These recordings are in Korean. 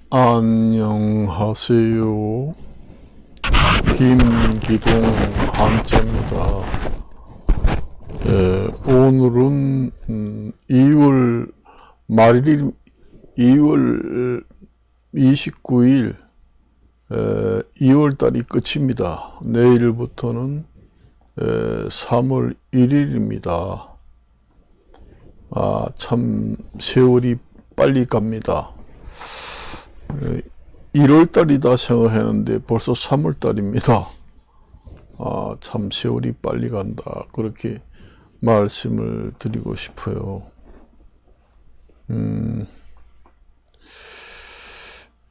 안녕하세요. 김기동 한자입니다. 오늘은 2월 말일 2월 29일 2월 달이 끝입니다. 내일부터는 3월 1일입니다. 참 세월이 빨리 갑니다. 1월 달이다 생각했는데 벌써 3월 달입니다. 참 세월이 빨리 간다. 그렇게 말씀을 드리고 싶어요.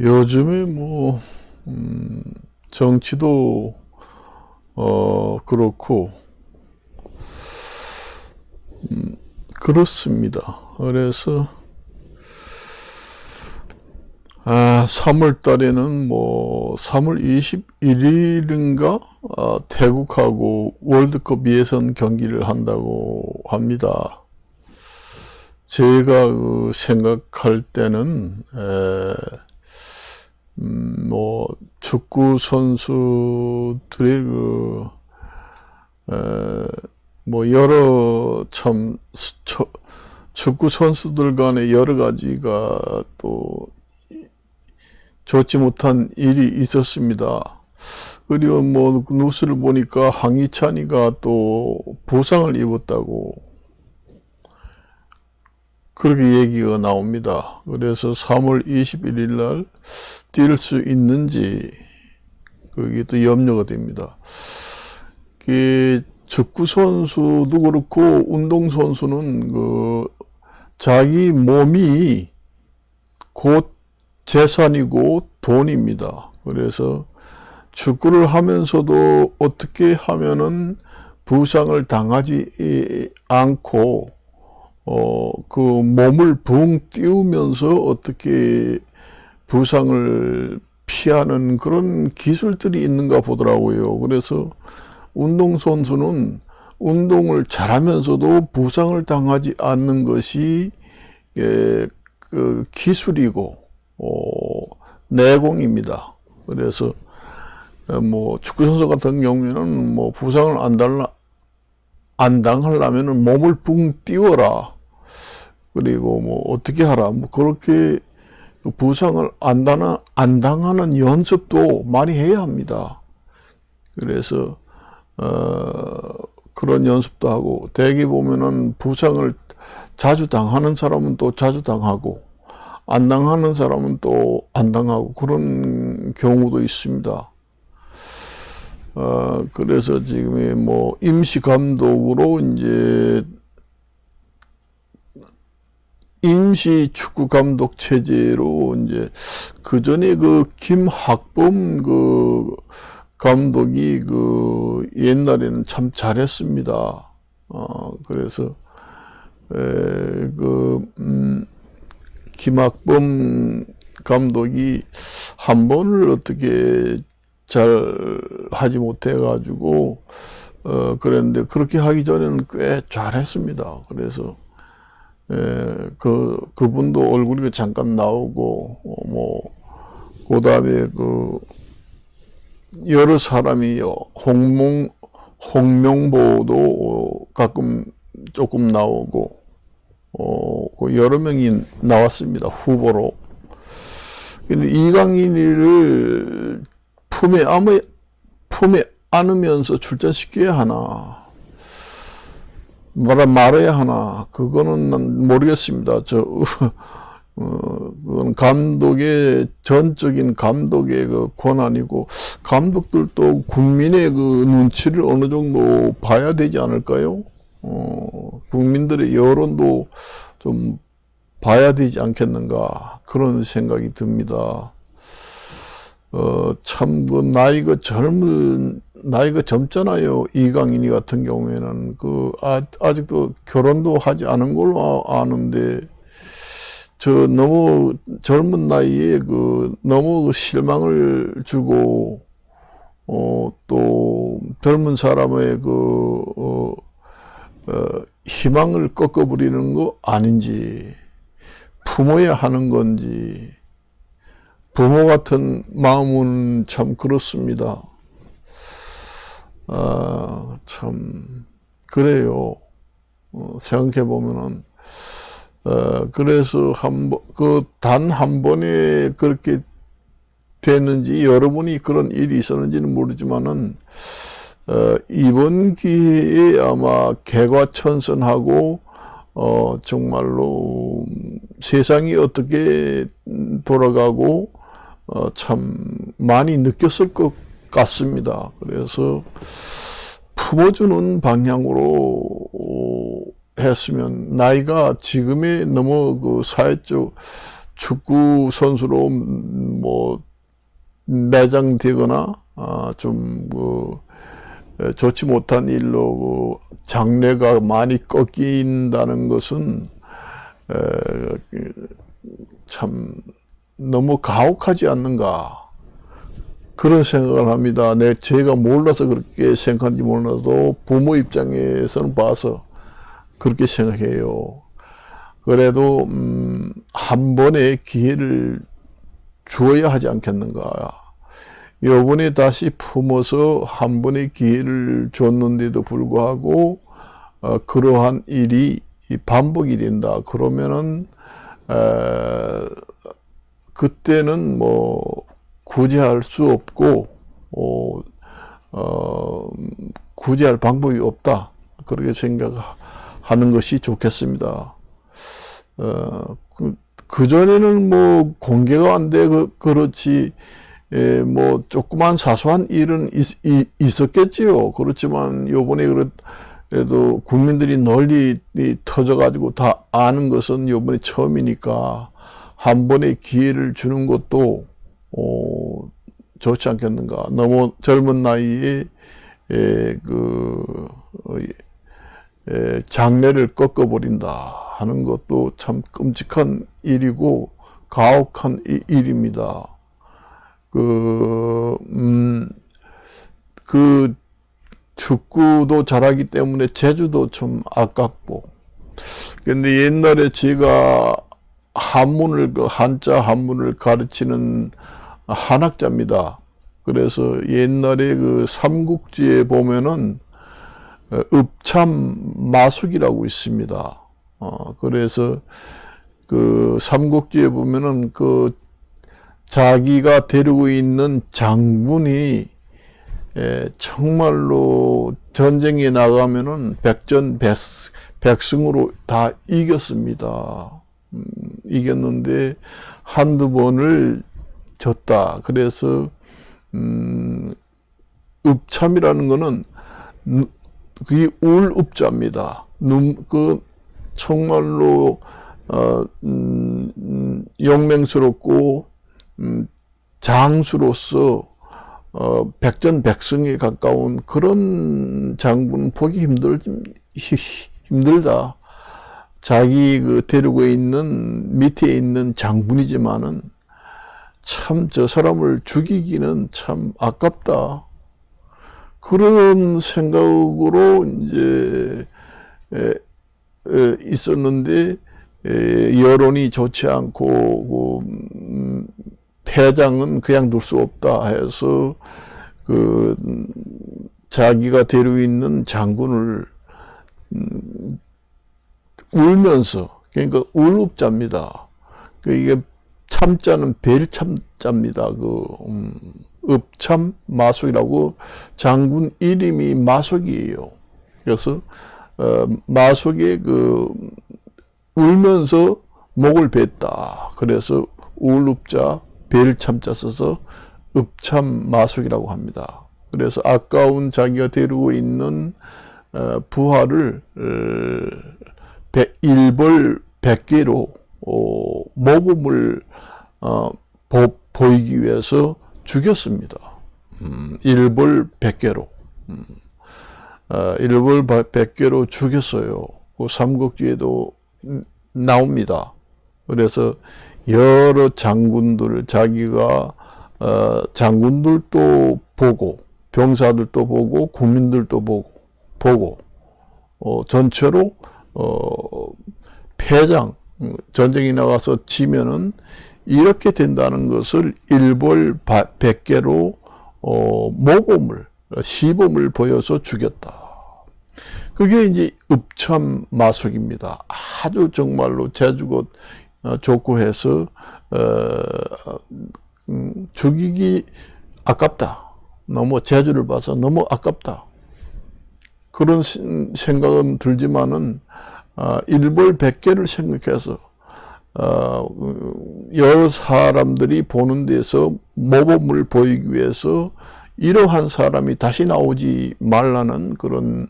요즘에 정치도 그렇고 그렇습니다. 그래서 3월 달에는 3월 21일인가 태국하고 월드컵 예선 경기를 한다고 합니다. 제가 생각할 때는 축구 선수들의 여러 참 축구 선수들 간에 여러 가지가 또 좋지 못한 일이 있었습니다. 그리고 뉴스를 보니까 황희찬이가 또 부상을 입었다고 그렇게 얘기가 나옵니다. 그래서 3월 21일 날 뛸 수 있는지 그게 또 염려가 됩니다. 축구 선수도 그렇고 운동 선수는 자기 몸이 곧 재산이고 돈입니다. 그래서 축구를 하면서도 어떻게 하면은 부상을 당하지 않고 그 몸을 붕 띄우면서 어떻게 부상을 피하는 그런 기술들이 있는가 보더라고요. 그래서 운동선수는 운동을 잘하면서도 부상을 당하지 않는 것이 그 기술이고 내공입니다. 그래서 축구 선수 같은 경우에는 부상을 안 당하려면은 몸을 붕 띄워라. 그리고 어떻게 하라. 그렇게 부상을 안 당하는 연습도 많이 해야 합니다. 그래서 그런 연습도 하고, 대개 보면은 부상을 자주 당하는 사람은 또 자주 당하고 안 당하는 사람은 또 안 당하고 그런 경우도 있습니다. 그래서 지금 임시 감독으로 이제 임시 축구 감독 체제로 이제 그 전에 김학범 감독이 옛날에는 참 잘했습니다. 그래서 김학범 감독이 한 번을 어떻게 잘 하지 못해가지고 그랬는데 그렇게 하기 전에는 꽤 잘했습니다. 그래서 그분도 얼굴이 잠깐 나오고 그 다음에 여러 사람이 홍명보도 가끔 조금 나오고 여러 명이 나왔습니다. 후보로. 근데 이강인을 품에 안으면서 출전시켜야 하나 말아야 하나 그거는 난 모르겠습니다. 그건 전적인 감독의 권한이고, 감독들도 국민의 눈치를 어느 정도 봐야 되지 않을까요? 국민들의 여론도 좀 봐야 되지 않겠는가, 그런 생각이 듭니다. 참, 나이가 젊잖아요. 이강인이 같은 경우에는. 아직도 결혼도 하지 않은 걸로 아는데, 너무 젊은 나이에 너무 실망을 주고, 또 젊은 사람의 희망을 꺾어버리는 거 아닌지, 품어야 하는 건지, 부모 같은 마음은 참 그렇습니다. 참 그래요. 생각해 보면은 그래서 단 한 번에 그렇게 됐는지 여러 번이 그런 일이 있었는지는 모르지만은 이번 기회에 아마 개과천선하고 정말로 세상이 어떻게 돌아가고 참 많이 느꼈을 것 같습니다. 그래서 품어주는 방향으로 했으면 나이가 지금의 너무 그 사회적 축구 선수로 뭐 매장되거나 좀 좋지 못한 일로 장래가 많이 꺾인다는 것은 참 너무 가혹하지 않는가 그런 생각을 합니다. 제가 몰라서 그렇게 생각하는지 몰라도 부모 입장에서는 봐서 그렇게 생각해요. 그래도 한 번의 기회를 주어야 하지 않겠는가. 요번에 다시 품어서 한 번의 기회를 줬는데도 불구하고 그러한 일이 반복이 된다. 그러면은 그때는 뭐 구제할 수 없고 구제할 방법이 없다. 그렇게 생각하는 것이 좋겠습니다. 그전에는 뭐 공개가 안 돼 그렇지 뭐 조그만 사소한 일은 있었겠지요. 그렇지만 요번에 그래도 국민들이 널리 터져가지고 다 아는 것은 요번에 처음이니까 한 번의 기회를 주는 것도 좋지 않겠는가. 너무 젊은 나이에 장래를 꺾어버린다 하는 것도 참 끔찍한 일이고 가혹한 일입니다. 그 축구도 잘하기 때문에 재주도 좀 아깝고. 근데 옛날에 제가 한자 한문을 가르치는 한학자입니다. 그래서 옛날에 그 삼국지에 보면은 읍참마숙이라고 있습니다. 그래서 그 삼국지에 보면은 그 자기가 데리고 있는 장군이 정말로 전쟁에 나가면은 백전백승으로 다 이겼습니다. 이겼는데 한두 번을 졌다. 그래서 읍참이라는 거는 그게 울읍자입니다. 정말로 용맹스럽고 장수로서 백전백승에 가까운 그런 장군은 보기 힘들다. 자기 데리고 있는 밑에 있는 장군이지만은 참 저 사람을 죽이기는 참 아깝다. 그런 생각으로 이제 있었는데 여론이 좋지 않고 패장은 그냥 둘 수 없다 해서 자기가 데리고 있는 장군을 울면서 그러니까 울읍자입니다. 이게 참자는 벨참자입니다. 읍참 마숙이라고 장군 이름이 마숙이에요. 그래서 마숙에 울면서 목을 뱉다. 그래서 울읍자 벨참자 써서 읍참 마숙이라고 합니다. 그래서 아까운 자기가 데리고 있는 부하를 일벌 100개로 모범을 보이기 위해서 죽였습니다. 일벌 100개로. 일벌 100개로 죽였어요. 그 삼국지에도 나옵니다. 그래서 여러 장군들, 자기가 장군들도 보고 병사들도 보고 국민들도 보고 전체로 패장, 전쟁에 나가서 지면은 이렇게 된다는 것을 일벌 100개로 모범을, 시범을 보여서 죽였다. 그게 이제 읍참마숙입니다. 아주 정말로 제주고 좋고 해서 죽이기 아깝다. 너무 제주를 봐서 너무 아깝다. 그런 생각은 들지만은 일벌 100개를 생각해서 여러 사람들이 보는 데서 모범을 보이기 위해서 이러한 사람이 다시 나오지 말라는 그런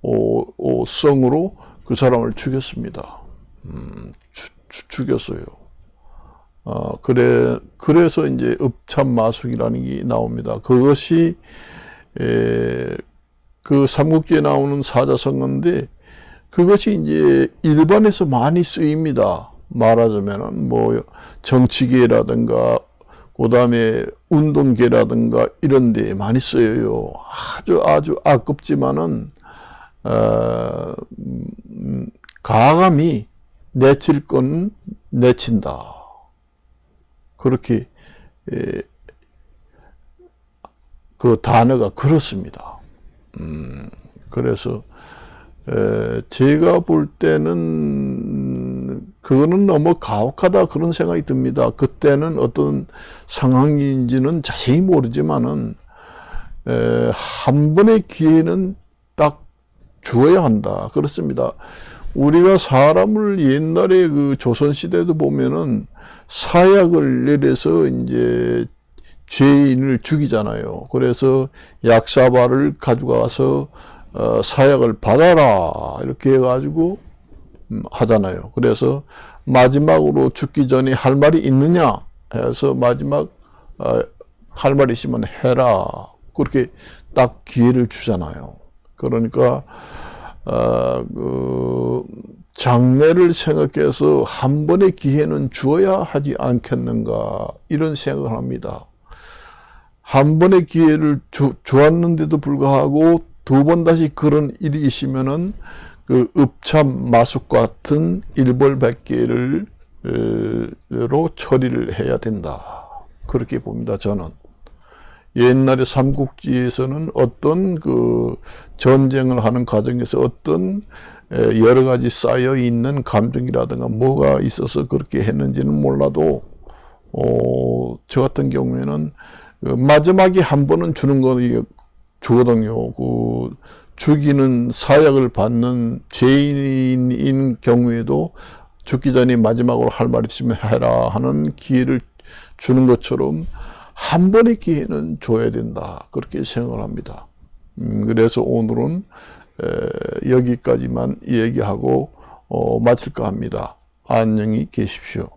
경고성으로 그 사람을 죽였습니다. 죽였어요. 그래서 이제 읍참마숙이라는 게 나옵니다. 그것이 그 삼국지에 나오는 사자성어인데 그것이 이제 일반에서 많이 쓰입니다. 말하자면은 뭐 정치계라든가 그다음에 운동계라든가 이런 데 많이 쓰여요. 아주 아깝지만은 가감히 내칠 건 내친다. 그렇게 그 단어가 그렇습니다. 그래서 제가 볼 때는 그거는 너무 가혹하다 그런 생각이 듭니다. 그때는 어떤 상황인지는 자세히 모르지만은 한 번의 기회는 딱 주어야 한다. 그렇습니다. 우리가 사람을 옛날에 그 조선시대도 보면은 사약을 내려서 이제 죄인을 죽이잖아요. 그래서 약사발을 가져가서 사약을 받아라 이렇게 해가지고 하잖아요. 그래서 마지막으로 죽기 전에 할 말이 있느냐 해서 마지막 할 말이 있으면 해라 그렇게 딱 기회를 주잖아요. 그러니까 장래를 생각해서 한 번의 기회는 주어야 하지 않겠는가 이런 생각을 합니다. 한 번의 기회를 주었는데도 불구하고 두 번 다시 그런 일이 있으면은 그 읍참마숙 같은 일벌 100개를 로 처리를 해야 된다. 그렇게 봅니다. 저는. 옛날에 삼국지에서는 어떤 그 전쟁을 하는 과정에서 어떤 여러 가지 쌓여 있는 감정이라든가 뭐가 있어서 그렇게 했는지는 몰라도 저 같은 경우에는 마지막에 한 번은 주는 거 주거든요. 그 죽이는 사약을 받는 죄인인 경우에도 죽기 전에 마지막으로 할 말 있으면 해라 하는 기회를 주는 것처럼 한 번의 기회는 줘야 된다. 그렇게 생각을 합니다. 그래서 오늘은 여기까지만 얘기하고 마칠까 합니다. 안녕히 계십시오.